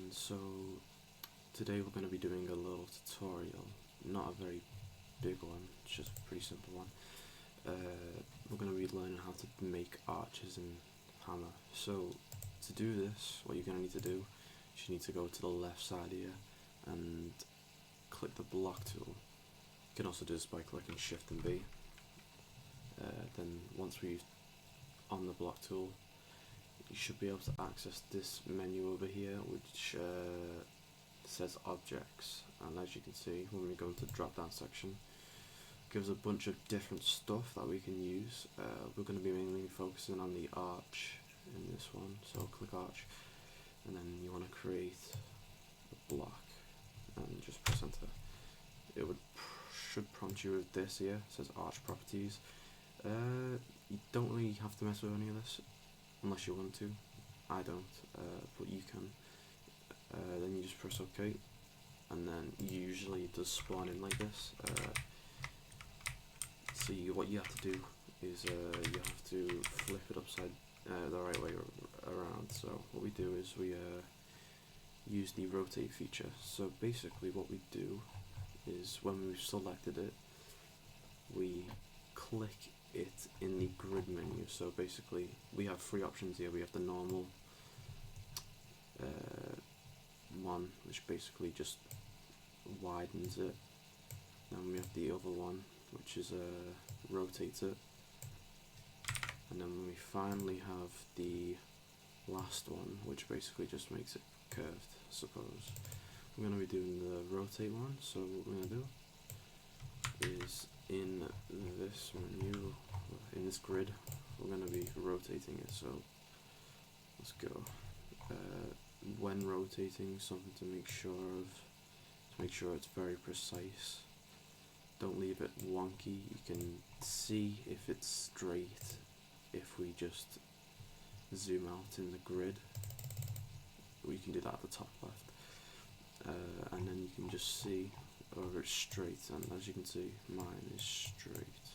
everyone, so today we're going to be doing a little tutorial, not a very big one, it's just a pretty simple one. We're going to be learning how to make arches in Hammer. So to do this, what you're going to need to do is you need to go to the left side here and click the block tool. You can also do this by clicking Shift and B. Then once we're on the block tool, you should be able to access this menu over here, which says objects, and as you can see when we go into the drop down section, it gives a bunch of different stuff that we can use. We're going to be mainly focusing on the arch in this one, so click arch, and then you want to create a block and just press enter. It should prompt you with this here, it says arch properties. You don't really have to mess with any of this unless you want to. I don't, but you can. Then you just press OK, and then usually it does spawn in like this. So what you have to do is you have to flip it upside the right way around. So what we do is we use the rotate feature. So basically what we do is when we've selected it, we click it in the grid menu. So basically we have three options here. We have the normal one, which basically just widens it. Then we have the other one, which is rotates it. And then we finally have the last one, which basically just makes it curved, I suppose. We're going to be doing the rotate one, so what we're going to do is in this menu, in this grid, we're going to be rotating it. So let's go. When rotating, something to make sure it's very precise. Don't leave it wonky. You can see if it's straight if we just zoom out in the grid. We can do that at the top left, and then you can just see whether it's straight, and as you can see mine is straight.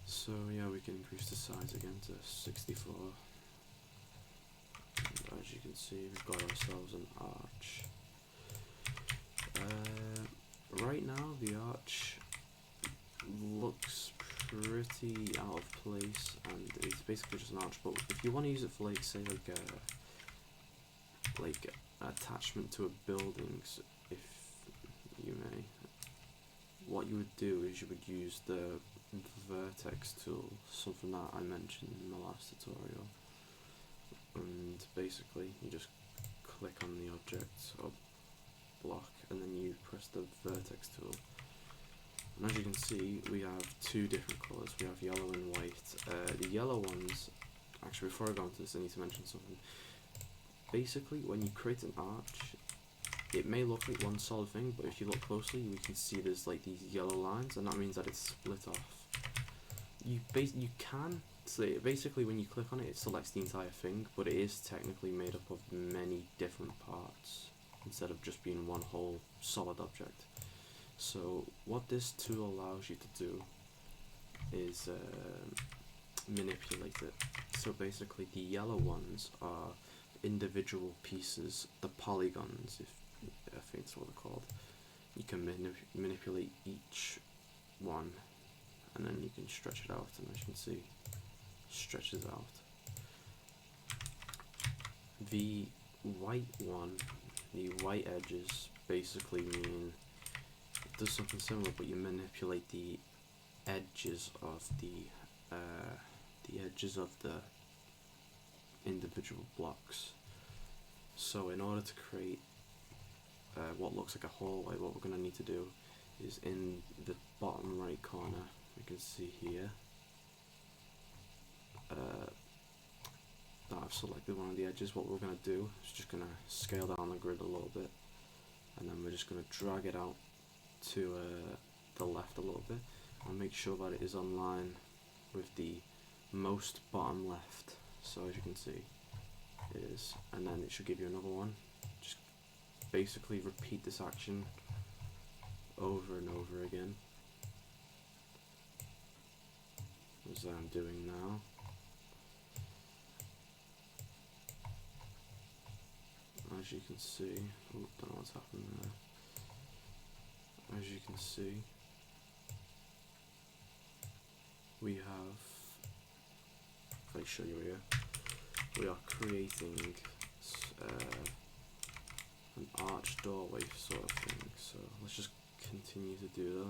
So yeah, we can increase the size again to 64. And as you can see, we've got ourselves an arch. Right now the arch looks pretty out of place, and it's basically just an arch, but if you want to use it for like, say, like attachment to a building, if you may, what you would do is you would use the Vertex tool, something that I mentioned in the last tutorial, and basically you just click on the object or block and then you press the Vertex tool, and as you can see we have two different colours. We have yellow and white. The yellow ones, actually before I go into this I need to mention something. Basically when you create an arch, it may look like one solid thing, but if you look closely we can see there's like these yellow lines, and that means that it's split off. You can say basically when you click on it, it selects the entire thing, but it is technically made up of many different parts instead of just being one whole solid object. So what this tool allows you to do is manipulate it. So basically the yellow ones are individual pieces, the polygons, if I think that's what they're called. You can manipulate each one, and then you can stretch it out, and as you can see, stretches out. The white one, the white edges basically mean it does something similar, but you manipulate the edges of the individual blocks. So in order to create what looks like a hallway, what we're going to need to do is in the bottom right corner, we can see here that I've selected one of the edges. What we're going to do is just going to scale down the grid a little bit, and then we're just going to drag it out to the left a little bit and make sure that it is on line with the most bottom left. So as you can see it is, and then it should give you another one. Just basically repeat this action over and over again as I'm doing now. as you can see, oh, don't know what's happened there. As you can see, we have, if I show you here, we are creating an arched doorway sort of thing. So let's just continue to do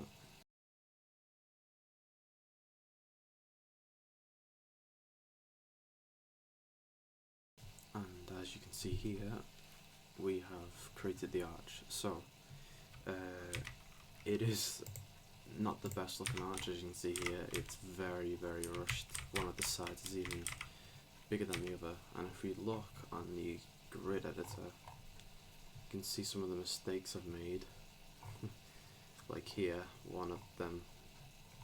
that. And as you can see here, we have created the arch. So it is not the best looking arch, as you can see here. It's very, very rushed. One of the sides is even bigger than the other, and if we look on the grid editor, you can see some of the mistakes I've made. Like here, one of them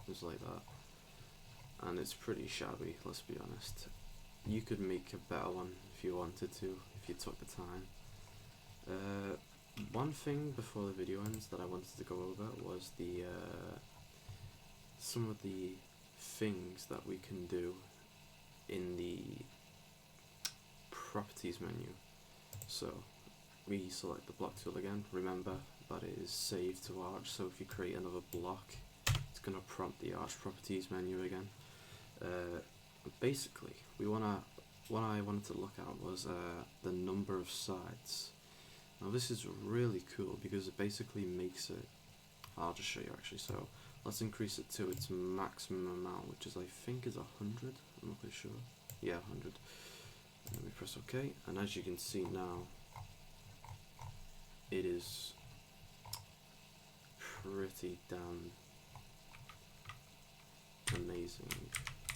is like that, and it's pretty shabby, let's be honest. You could make a better one if you wanted to, if you took the time. One thing before the video ends that I wanted to go over was the some of the things that we can do in the properties menu. So we select the block tool again. Remember that it is saved to arch, so if you create another block, it's going to prompt the arch properties menu again. Basically, what I wanted to look at was the number of sides. Now this is really cool because it basically makes it, I'll just show you actually. So let's increase it to its maximum amount, which is, I think, is 100. I'm not quite sure. Yeah, 100. And then we press OK, and as you can see now, it is pretty damn amazing.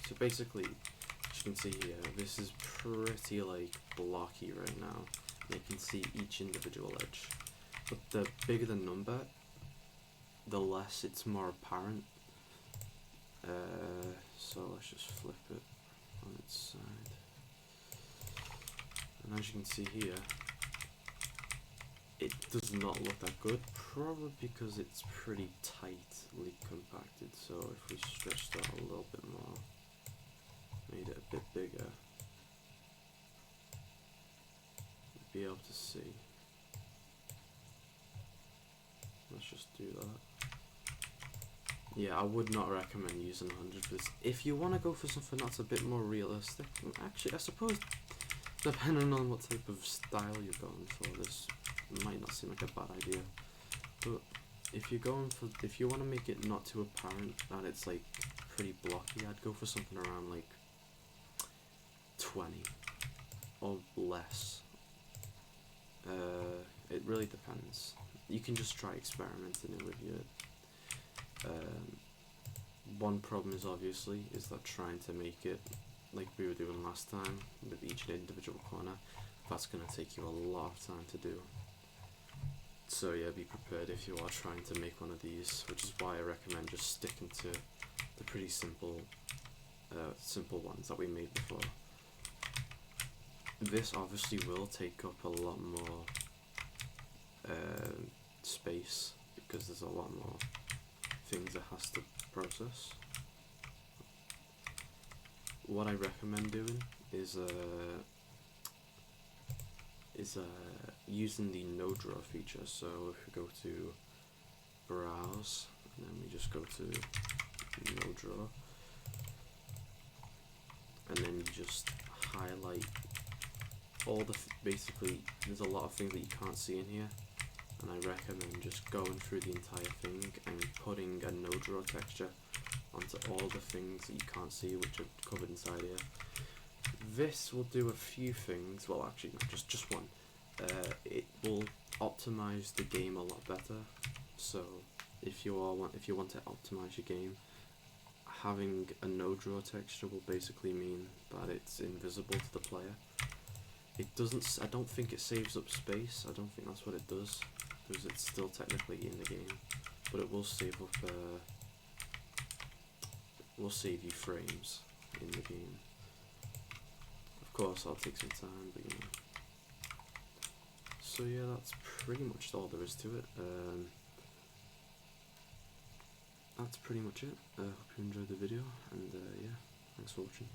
So basically, as you can see here, this is pretty like blocky right now. You can see each individual edge, but the bigger the number, the less it's more apparent. So let's just flip it on its side, and as you can see here, it does not look that good, probably because it's pretty tightly compacted. So if we stretch that a little bit more, made it a bit bigger, you'll be able to see. Let's just do that. Yeah, I would not recommend using 100 for this. If you want to go for something that's a bit more realistic, actually, I suppose, depending on what type of style you're going for, this might not seem like a bad idea. But if you're going for, if you want to make it not too apparent that it's like pretty blocky, I'd go for something around like 20 or less. It really depends. You can just try experimenting it with your. One problem is obviously that trying to make it like we were doing last time with each individual corner, that's going to take you a lot of time to do. So yeah, be prepared if you are trying to make one of these, which is why I recommend just sticking to the pretty simple ones that we made before. This obviously will take up a lot more space because there's a lot more things it has to process. What I recommend doing is using the Nodraw feature. So if we go to browse and then we just go to Nodraw, and then you just highlight all the basically there's a lot of things that you can't see in here, and I recommend just going through the entire thing and putting a Nodraw texture onto all the things that you can't see, which are covered inside here. This will do a few things. Well, actually, no, just one. It will optimize the game a lot better. So, if you want to optimize your game, having a Nodraw texture will basically mean that it's invisible to the player. It doesn't. I don't think it saves up space. I don't think that's what it does, because it's still technically in the game, but it will save up. Will save you frames in the game. Of course, I'll take some time, but you know. So yeah, that's pretty much all there is to it. That's pretty much it. Hope you enjoyed the video, and yeah, thanks for watching.